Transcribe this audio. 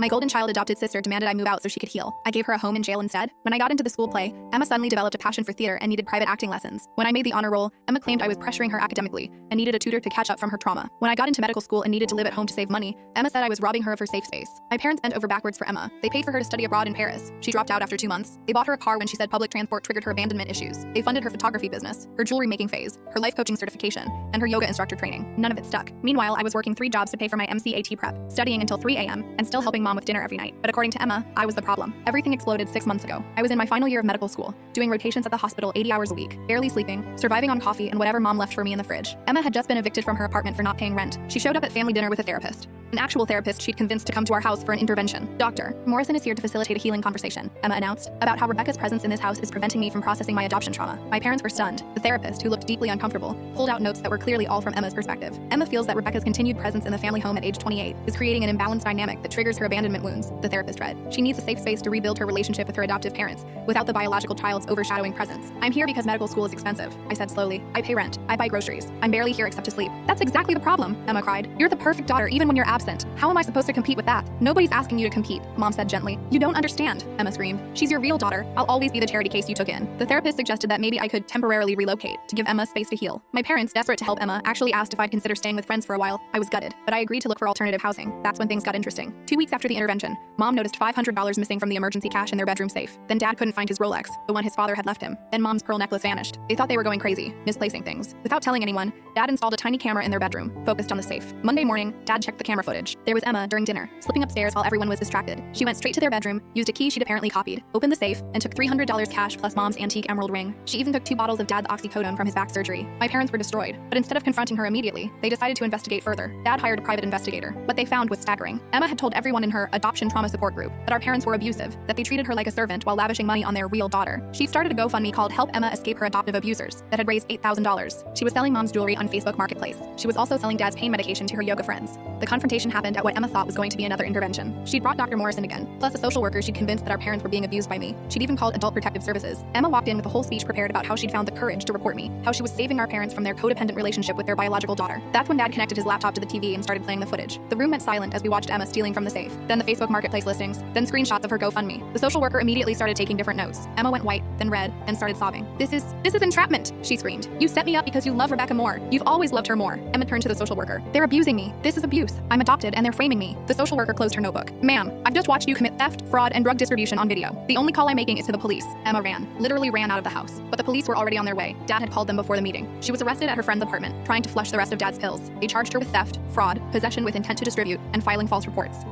My golden child adopted sister demanded I move out so she could heal. I gave her a home in jail instead. When I got into the school play, Emma suddenly developed a passion for theater and needed private acting lessons. When I made the honor roll, Emma claimed I was pressuring her academically and needed a tutor to catch up from her trauma. When I got into medical school and needed to live at home to save money, Emma said I was robbing her of her safe space. My parents bent over backwards for Emma. They paid for her to study abroad in Paris. She dropped out after 2 months. They bought her a car when she said public transport triggered her abandonment issues. They funded her photography business, her jewelry making phase, her life coaching certification, and her yoga instructor training. None of it stuck. Meanwhile, I was working 3 jobs to pay for my MCAT prep, studying until 3 a.m., and still helping mom with dinner every night. But according to Emma, I was the problem. Everything exploded 6 months ago. I was in my final year of medical school, doing rotations at the hospital 80 hours a week, barely sleeping, surviving on coffee and whatever mom left for me in the fridge. Emma had just been evicted from her apartment for not paying rent. She showed up at family dinner with a therapist. An actual therapist she'd convinced to come to our house for an intervention. Dr. Morrison is here to facilitate a healing conversation, Emma announced, about how Rebecca's presence in this house is preventing me from processing my adoption trauma. My parents were stunned. The therapist, who looked deeply uncomfortable, pulled out notes that were clearly all from Emma's perspective. Emma feels that Rebecca's continued presence in the family home at age 28 is creating an imbalanced dynamic that triggers her abandonment wounds, the therapist read. She needs a safe space to rebuild her relationship with her adoptive parents without the biological child's overshadowing presence. I'm here because medical school is expensive, I said slowly. I pay rent. I buy groceries. I'm barely here except to sleep. That's exactly the problem, Emma cried. You're the perfect daughter even when you're absent. How am I supposed to compete with that? Nobody's asking you to compete, Mom said gently. You don't understand, Emma screamed. She's your real daughter. I'll always be the charity case you took in. The therapist suggested that maybe I could temporarily relocate to give Emma space to heal. My parents, desperate to help Emma, actually asked if I'd consider staying with friends for a while. I was gutted, but I agreed to look for alternative housing. That's when things got interesting. 2 weeks after the intervention, Mom noticed $500 missing from the emergency cash in their bedroom safe. Then Dad couldn't find his Rolex, the one his father had left him. Then Mom's pearl necklace vanished. They thought they were going crazy, misplacing things. Without telling anyone, Dad installed a tiny camera in their bedroom, focused on the safe. Monday morning, Dad checked the camera footage. There was Emma during dinner, slipping upstairs while everyone was distracted. She went straight to their bedroom, used a key she'd apparently copied, opened the safe, and took $300 cash plus Mom's antique emerald ring. She even took 2 bottles of Dad's oxycodone from his back surgery. My parents were destroyed, but instead of confronting her immediately, they decided to investigate further. Dad hired a private investigator. What they found was staggering. Emma had told everyone in her adoption trauma support group that our parents were abusive, that they treated her like a servant while lavishing money on their real daughter. She started a GoFundMe called Help Emma Escape Her Adoptive Abusers that had raised $8,000. She was selling Mom's jewelry on Facebook Marketplace. She was also selling Dad's pain medication to her yoga friends. The confrontation happened at what Emma thought was going to be another intervention. She'd brought Dr. Morrison again, plus a social worker she'd convinced that our parents were being abused by me. She'd even called Adult Protective Services. Emma walked in with a whole speech prepared about how she'd found the courage to report me, how she was saving our parents from their codependent relationship with their biological daughter. That's when Dad connected his laptop to the TV and started playing the footage. The room went silent as we watched Emma stealing from the safe, then the Facebook Marketplace listings, then screenshots of her GoFundMe. The social worker immediately started taking different notes. Emma went white, then red, and started sobbing. This is entrapment, she screamed. You set me up because you love Rebecca more. You've always loved her more. Emma turned to the social worker. They're abusing me. This is abuse. I'm adopted and they're framing me. The social worker closed her notebook. Ma'am, I've just watched you commit theft, fraud, and drug distribution on video. The only call I'm making is to the police. Emma literally ran out of the house. But the police were already on their way. Dad had called them before the meeting. She was arrested at her friend's apartment, trying to flush the rest of Dad's pills. They charged her with theft, fraud, possession with intent to distribute, and filing false reports.